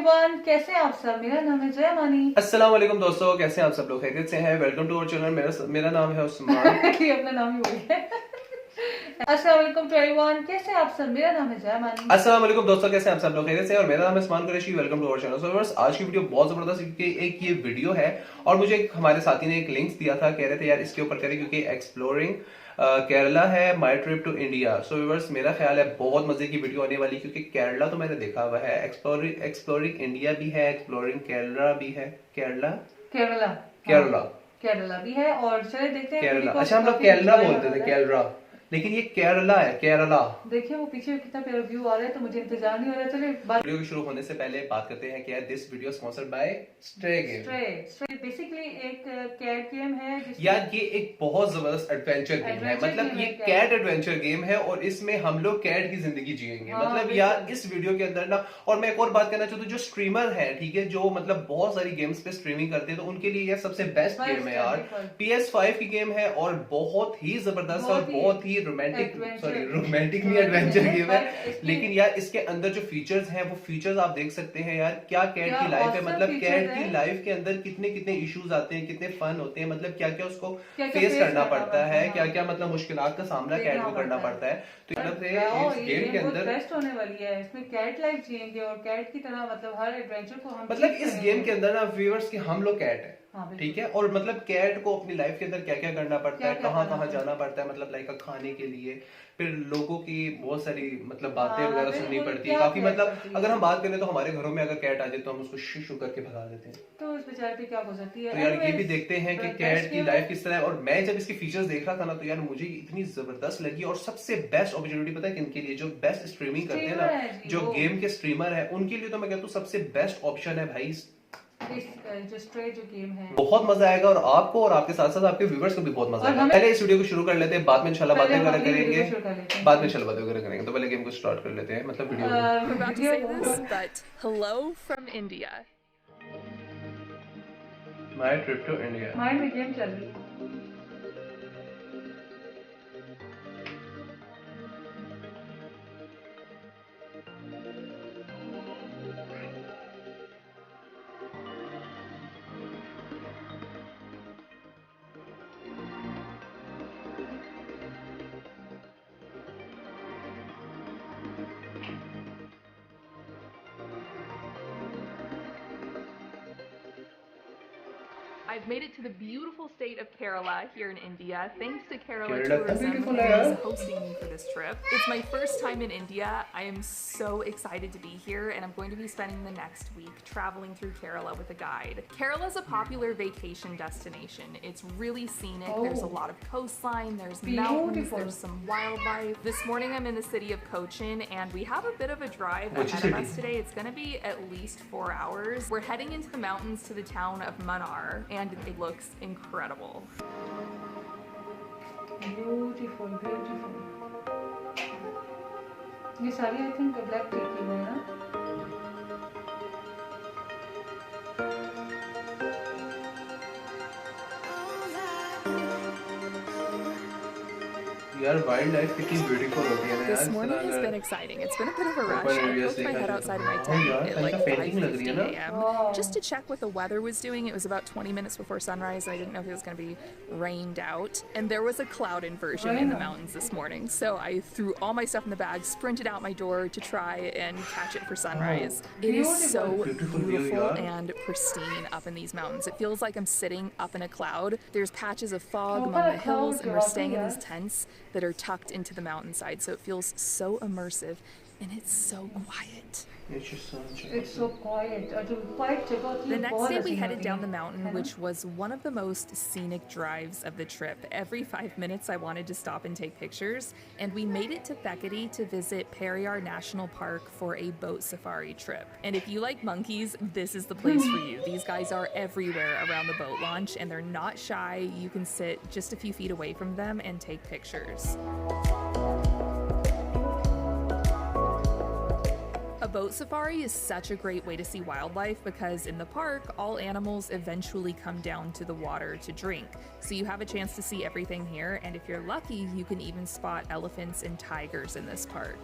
Everyone, कैसे हैं आप सब। मेरा नाम है जोया मानी। अस्सलाम वालेकुम दोस्तों, कैसे हैं आप सब लोग? खैरियत से हैं? Welcome to our channel. मेरा नाम है उस्मान। ये अपना नाम ही बोल गया। अस्सलाम वालेकुम टू एवरीवन, कैसे हैं आप सब। मेरा नाम है जोया मानी। अस्सलाम वालेकुम दोस्तों, कैसे हैं आप सब लोग? खैरियत से हैं? और मेरा नाम है Usman Qureshi. Welcome to our channel. So viewers, आज की वीडियो बहुत जबरदस्त, क्योंकि एक ये वीडियो है और मुझे हमारे साथी ने एक लिंक दिया था, कह रहे थे यार इसके ऊपर करें, क्योंकि एक्सप्लोरिंग केरला है my trip to India. So viewers, मेरा ख्याल है बहुत मजे की वीडियो आने वाली, क्योंकि केरला तो मैंने देखा हुआ है, एक्सप्लोरिंग इंडिया भी है, एक्सप्लोरिंग केरला भी है। केरला केरला केरला केरला भी है। और चले देखते हैं। केरला, अच्छा हम लोग केरला बोलते थे, केरला, लेकिन ये केरला है, केरला। देखिए वो पीछे कितना प्यारा व्यू आ रहा है, तो मुझे इंतजार नहीं हो रहा। चलिए वीडियो के शुरू होने से पहले बात करते हैं कि this video sponsored by stray game. Stray basically एक कैट गेम है। यार ये एक बहुत जबरदस्त एडवेंचर गेम है, मतलब ये कैट एडवेंचर गेम है और इसमें हम लोग कैट की जिंदगी जिएंगे। मतलब यार इस वीडियो के अंदर ना, और मैं एक और बात कहना चाहता हूँ, जो स्ट्रीमर है, ठीक है, जो मतलब बहुत सारी गेम्स पे स्ट्रीमिंग करते हैं, तो उनके लिए यह सबसे बेस्ट गेम है यार। PS5 की गेम है और बहुत ही जबरदस्त और बहुत ही रोमांटिक नहीं, एडवेंचर गेम है। लेकिन यार इसके अंदर जो फीचर्स हैं, वो फीचर्स आप देख सकते हैं यार, क्या कैट की लाइफ है। मतलब कैट की लाइफ के अंदर कितने कितने इश्यूज आते हैं, कितने फन होते हैं, मतलब क्या क्या उसको फेस करना पड़ता है, क्या क्या मतलब मुश्किलात का सामना कैट को करना पड़ता है। तो मतलब इस गेम के अंदर बेस्ट होने वाली है। इसमें कैट लाइफ जिएंगे और कैट की तरह मतलब हर एडवेंचर को हम मतलब इस गेम के अंदर ना व्यूअर्स कि हम लोग कैट है, ठीक है, और मतलब कैट को अपनी लाइफ के अंदर क्या क्या करना पड़ता है, कहाँ कहाँ जाना पड़ता है, मतलब लाइक खाने के लिए, फिर लोगों की बहुत सारी मतलब बातें वगैरह सुननी पड़ती है काफी। मतलब अगर हम बात करें तो हमारे घरों में अगर कैट आ जाए तो हम उसको शू करके भगा देते हैं, तो उस बेचारे पे क्या हो सकती है। तो यार ये भी देखते हैं कि कैट की लाइफ किस तरह है। और मैं जब इसके फीचर्स देख रहा था ना, तो यार मुझे इतनी जबरदस्त लगी। और सबसे बेस्ट अपॉर्चुनिटी पता है किनके लिए? जो बेस्ट स्ट्रीमिंग करते हैं ना, जो गेम के स्ट्रीमर है, उनके लिए तो मैं कहता हूँ सबसे बेस्ट ऑप्शन है भाई। जो स्ट्रे जो गेम है, बहुत मजा आएगा और आपको और आपके साथ साथ आपके व्यूवर्स को भी बहुत मजा आएगा। पहले इस वीडियो को शुरू कर लेते हैं, बाद में इंशाल्लाह बातें वगैरह करेंगे, तो पहले गेम को स्टार्ट कर लेते हैं, मतलब video. My trip to India. Mind में गेम चल रही है। I've made it to the beautiful state of Kerala here in India. Thanks to Kerala Tourism who's hosting me for this trip. It's my first time in India. I am so excited to be here, and I'm going to be spending the next week traveling through Kerala with a guide. Kerala is a popular vacation destination. It's really scenic. There's a lot of coastline, there's mountains, there's some wildlife. This morning I'm in the city of Cochin, and we have a bit of a drive ahead of us today. It's going to be at least 4 hours. We're heading into the mountains to the town of Munnar, and it looks incredible. Beautiful. ये सारी I think black T की है ना। यार wild life कितनी beautiful होती है ना यार। This morning has been exciting. It's been a bit of a rush. I poked my head outside of my tent at like 5:50 a.m. just to check what the weather was doing. It was about 20 minutes before sunrise. I didn't know if it was going to be rained out. And there was a cloud inversion in the mountains this morning. So I threw all my stuff in the bag, sprinted out my door to try and catch it for sunrise. It is so beautiful and pristine up in these mountains. It feels like I'm sitting up in a cloud. There's patches of fog among the hills, and we're staying in these tents that are tucked into the mountainside, so it feels so immersive and it's so quiet. It's so quiet. The next day we headed down the mountain, which was one of the most scenic drives of the trip. Every 5 minutes I wanted to stop and take pictures, and we made it to Thekady to visit Periyar National Park for a boat safari trip. And if you like monkeys, this is the place for you. These guys are everywhere around the boat launch, and they're not shy. You can sit just a few feet away from them and take pictures. A boat safari is such a great way to see wildlife because in the park, all animals eventually come down to the water to drink. So you have a chance to see everything here, and if you're lucky, you can even spot elephants and tigers in this park.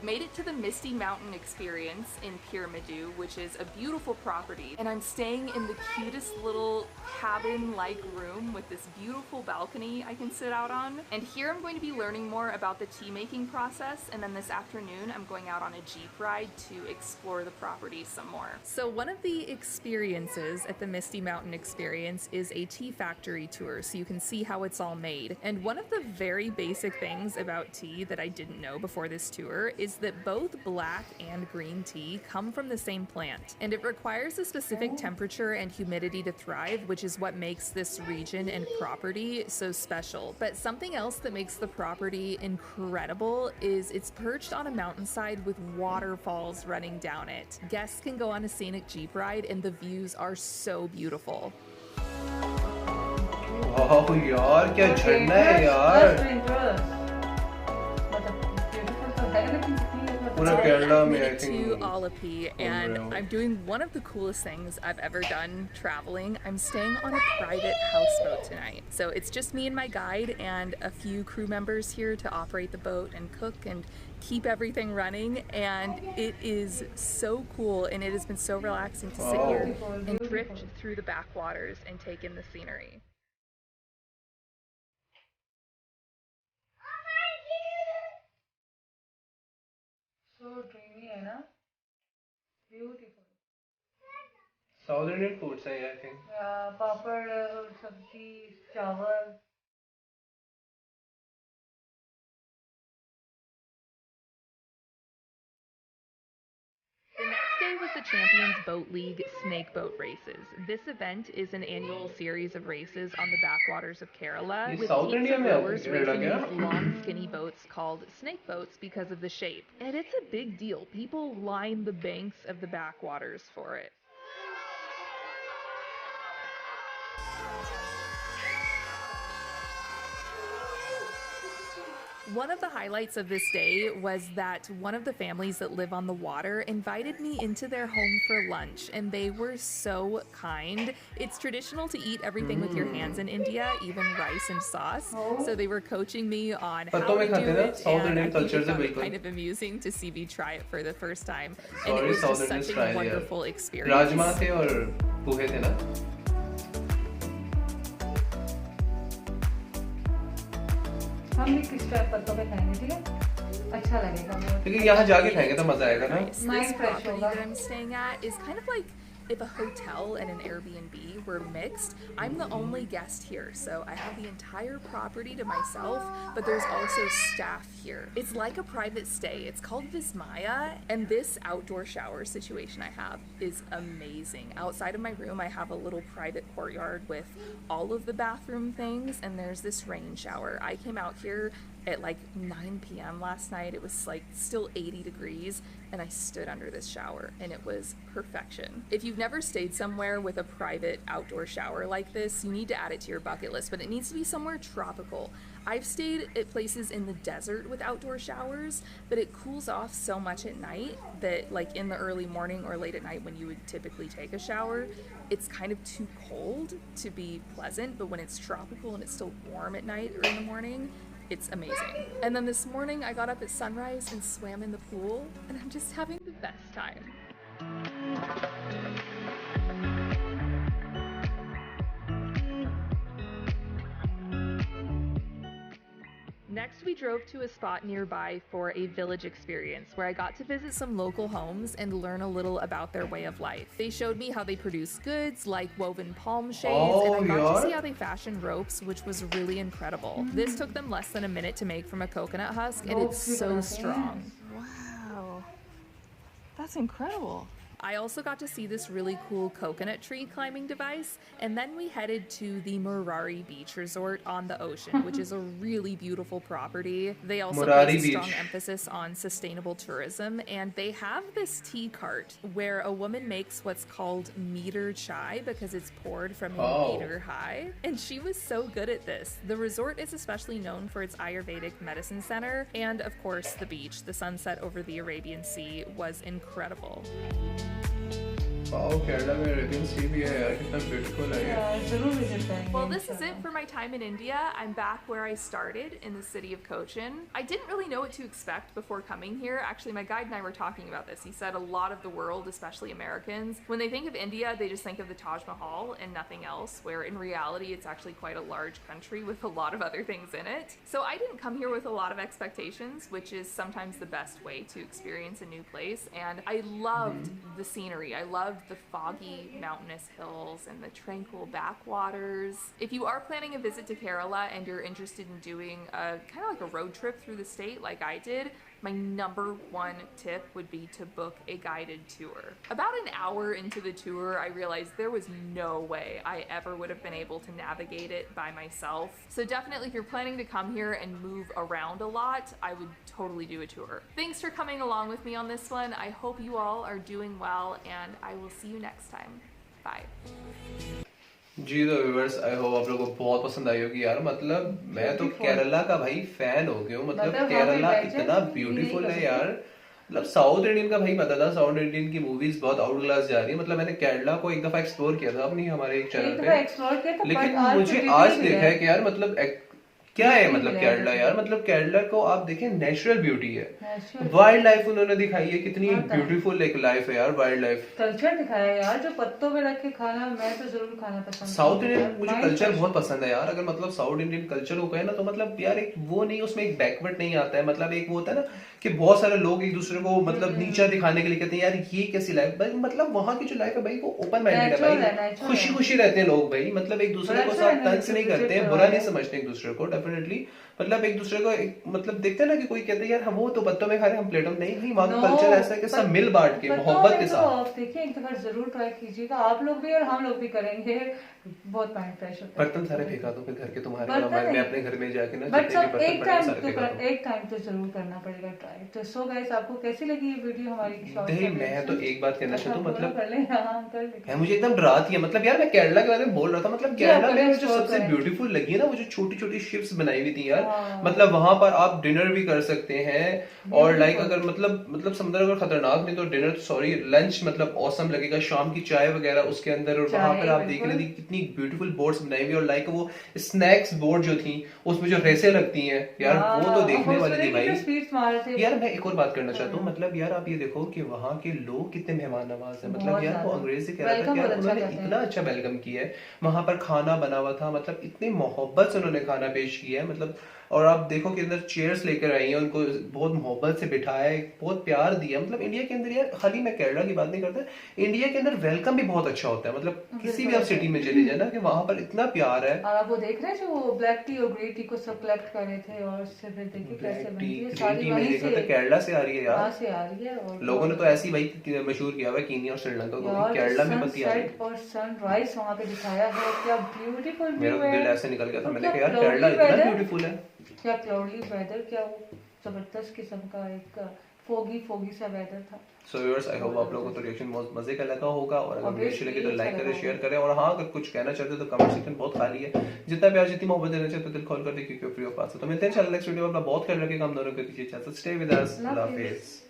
Made it to the Misty Mountain Experience in Pyramidoo, which is a beautiful property, and I'm staying in the cutest little cabin-like room with this beautiful balcony I can sit out on. And here I'm going to be learning more about the tea making process, and then this afternoon I'm going out on a Jeep ride to explore the property some more. So one of the experiences at the Misty Mountain Experience is a tea factory tour, so you can see how it's all made. And one of the very basic things about tea that I didn't know before this tour is that both black and green tea come from the same plant, and it requires a specific temperature and humidity to thrive, which is what makes this region and property so special. But something else that makes the property incredible is it's perched on a mountainside with waterfalls running down it. Guests can go on a scenic Jeep ride and the views are so beautiful. वाह यार क्या झरना है यार पूरा केरला में I think to Alapi, and I'm doing one of the coolest things I've ever done traveling. I'm staying on a private houseboat tonight. So it's just me and my guide and a few crew members here to operate the boat and cook and keep everything running, and it is so cool, and it has been so relaxing to sit here and drift through the backwaters and take in the scenery. So dreamy है ना? Beautiful. South Indian foods है I think. Yeah, papad, sabzi, chawal. The next day was the Champions Boat League Snake Boat Races. This event is an annual series of races on the backwaters of Kerala, with teams of rowers racing these long, skinny boats called snake boats because of the shape. And it's a big deal. People line the banks of the backwaters for it. One of the highlights of this day was that one of the families that live on the water invited me into their home for lunch, and they were so kind. It's traditional to eat everything with your hands in India, even rice and sauce. So they were coaching me on how to do it, and I think it found kind of amusing to see me try it for the first time. And it was just such a wonderful experience. Rajma थे और पोहे थे ना? हम भी किस type पत्तों पे खाएंगे, ठीक है? अच्छा लगेगा। क्योंकि यहाँ जाके खाएंगे तो मजा आएगा ना? This property that I'm staying at is kind of like if a hotel and an Airbnb were mixed. I'm the only guest here, so I have the entire property to myself, but there's also staff here. It's like a private stay. It's called Vismaya, and this outdoor shower situation I have is amazing. Outside of my room, I have a little private courtyard with all of the bathroom things, and there's this rain shower. I came out here at like 9 p.m. last night. It was like still 80 degrees, and I stood under this shower, and it was perfection. If you've never stayed somewhere with a private outdoor shower like this, you need to add it to your bucket list, but it needs to be somewhere tropical. I've stayed at places in the desert with outdoor showers, but it cools off so much at night that like in the early morning or late at night when you would typically take a shower, it's kind of too cold to be pleasant, but when it's tropical and it's still warm at night or in the morning, it's amazing. And then this morning I got up at sunrise and swam in the pool, and I'm just having the best time. Next, we drove to a spot nearby for a village experience where I got to visit some local homes and learn a little about their way of life. They showed me how they produce goods like woven palm shades, and I got to see how they fashion ropes, which was really incredible. This took them less than a minute to make from a coconut husk, and it's so strong. Wow, that's incredible. I also got to see this really cool coconut tree climbing device, and then we headed to the Murari Beach Resort on the ocean, which is a really beautiful property. They also place a strong emphasis on sustainable tourism, and they have this tea cart where a woman makes what's called meter chai because it's poured from a meter high, and she was so good at this. The resort is especially known for its Ayurvedic medicine center, and of course the beach. The sunset over the Arabian Sea was incredible. Wow, Kerala में Arabian सी भी है यार, कितना beautiful है ये। जरूर visit करेंगे। Well, this is it for my time in India. I'm back where I started, in the city of Cochin. I didn't really know what to expect before coming here. Actually, my guide and I were talking about this. He said a lot of the world, especially Americans, when they think of India, they just think of the Taj Mahal and nothing else, where in reality it's actually quite a large country with a lot of other things in it. So I didn't come here with a lot of expectations, which is sometimes the best way to experience a new place. And I loved the scenery. I loved the foggy mountainous hills and the tranquil backwaters. If you are planning a visit to Kerala and you're interested in doing a kind of like a road trip through the state like I did, my number one tip would be to book a guided tour. About an hour into the tour, I realized there was no way I ever would have been able to navigate it by myself. So definitely if you're planning to come here and move around a lot, I would totally do a tour. Thanks for coming along with me on this one. I hope you all are doing well, and I will see you next time. Bye. जी तो viewers, I hope आप लोगों को बहुत पसंद आई होगी यार। मतलब मैं तो केरला का भाई फैन हो गया हूँ। मतलब केरला इतना ब्यूटीफुल है यार। मतलब साउथ इंडियन का भाई पता था, साउथ इंडियन की मूवीज बहुत आउट क्लास जा रही है। मतलब मैंने केरला को एक दफा एक्सप्लोर किया था अपनी हमारे एक चैनल पे, लेकिन मुझे आज देखा है कि यार मतलब क्या है मतलब केरला यार। मतलब केरला को आप देखें, नेचुरल ब्यूटी है, वाइल्ड लाइफ उन्होंने दिखाई है, कितनी ब्यूटीफुल एक लाइफ है यार, वाइल्ड लाइफ। कल्चर दिखाया यार, जो पत्तों में रख के खाना, मैं तो जरूर खाना पसंद। साउथ इंडियन मुझे कल्चर बहुत पसंद है यार। अगर मतलब साउथ इंडियन कल्चर को कहे ना, तो मतलब यार एक वो नहीं, उसमें एक बैकवर्ड नहीं आता है। मतलब एक वो होता है ना कि बहुत सारे लोग एक दूसरे को मतलब नीचा दिखाने के लिए कहते हैं यार ये कैसी लाइफ भाई। मतलब वहाँ की जो लाइफ है भाई वो ओपन माइंडेड है भाई, खुशी खुशी रहते हैं लोग भाई। मतलब एक दूसरे को साथ तंज नहीं करते हैं, बुरा नहीं समझते एक दूसरे को। डेफिनेटली मतलब एक दूसरे को मतलब देखते हैं ना कि कोई कहते हैं यार हम वो तो पत्तों में खा रहे हैं, हम प्लेटों में नहीं। भाई वहाँ का कल्चर ऐसा है कि सब मिल बांट के मोहब्बत के साथ। देखिए एक बार जरूर ट्राई कीजिएगा, आप लोग भी और हम लोग भी करेंगे। बहुत माइंड फ्रेश होता है। बर्तन सारे फेंका दो फिर घर के तुम्हारे, मैं अपने घर में जाके ना एक टाइम तो जरूर करना पड़ेगा ट्राई। तो सो गाइस, आपको कैसी लगी ये वीडियो हमारी? मैं तो एक बात कहना चाहता हूँ, मतलब मुझे एकदम डरा दिया। मतलब यार मैं केरला के बारे में बोल रहा था, मतलब केरला में जो सबसे ब्यूटीफुल लगी है ना, वो जो छोटी छोटी शिप्स बनाई हुई थी यार। मतलब वहां पर आप डिनर भी कर सकते हैं, और लाइक अगर मतलब समुद्र अगर खतरनाक नहीं तो डिनर सॉरी लंच मतलब ऑसम लगेगा। शाम की चाय वगैरह उसके अंदर, और वहां पर आप देख रहे थे कितनी ब्यूटीफुल बोर्ड्स बनाई हुई, और लाइक वो स्नैक्स बोर्ड जो थी उसमें जो रेसें लगती हैं यार, वो तो देखने वाली थी भाई। यार मैं एक और बात करना चाहता हूँ, मतलब यार आप ये देखो कि वहाँ के लोग कितने मेहमान नवाज है। मतलब यार वो अंग्रेज से कह रहा था कि यार उन्होंने इतना अच्छा वेलकम किया है। वहां पर खाना बना हुआ था, मतलब इतनी मोहब्बत से उन्होंने खाना पेश किया है। मतलब और आप देखो कि अंदर चेयर्स लेकर आई हैं, उनको बहुत मोहब्बत से बिठाया है, बहुत प्यार दिया। मतलब इंडिया के अंदर यार, खाली मैं केरला की बात नहीं करता, इंडिया के अंदर वेलकम भी बहुत अच्छा होता है। मतलब किसी भी आप सिटी में चले जाए ना, कि वहां पर इतना प्यार है। और आप वो देख रहे हैं जो ब्लैक टी और ग्रे टी को सब कलेक्ट कर रहे थे, और उससे फिर देखिए कैसे बनती है। सारी वहीं से केरला से आ रही है यार, वहां से आ रही है। और लोगों ने तो ऐसी भाई मशहूर किया हुआ है कीनिया और श्रीलंका को, केरला में बनती है। और सनराइज वहां पे दिखाया है, क्या ब्यूटीफुल व्यू है। मेरा दिल ऐसे निकल गया था, मैंने कहा यार केरला इतना ब्यूटीफुल है। क्या क्लाउडी वेदर, क्या वो जबरदस्त किस्म का एक फोगी सा वेदर था। सो व्यूअर्स, आई होप आप लोगों को तो रिएक्शन बहुत मजे का लगा होगा, और अगर वीडियो अच्छी लगे तो लाइक करें, शेयर करें, और हाँ अगर कुछ कहना चाहते हो तो कमेंट सेक्शन बहुत खाली है। जितना प्यार जितनी मोहब्बत देना चाहते हो दिल खोल कर दे, क्योंकि फ्री ऑफ कॉस्ट। तो मिलते हैं इंशाल्लाह नेक्स्ट वीडियो में। अपना बहुत ख्याल रखिएगा, हम दोनों के पीछे। स्टे विद अस, अल्लाह हाफिज़।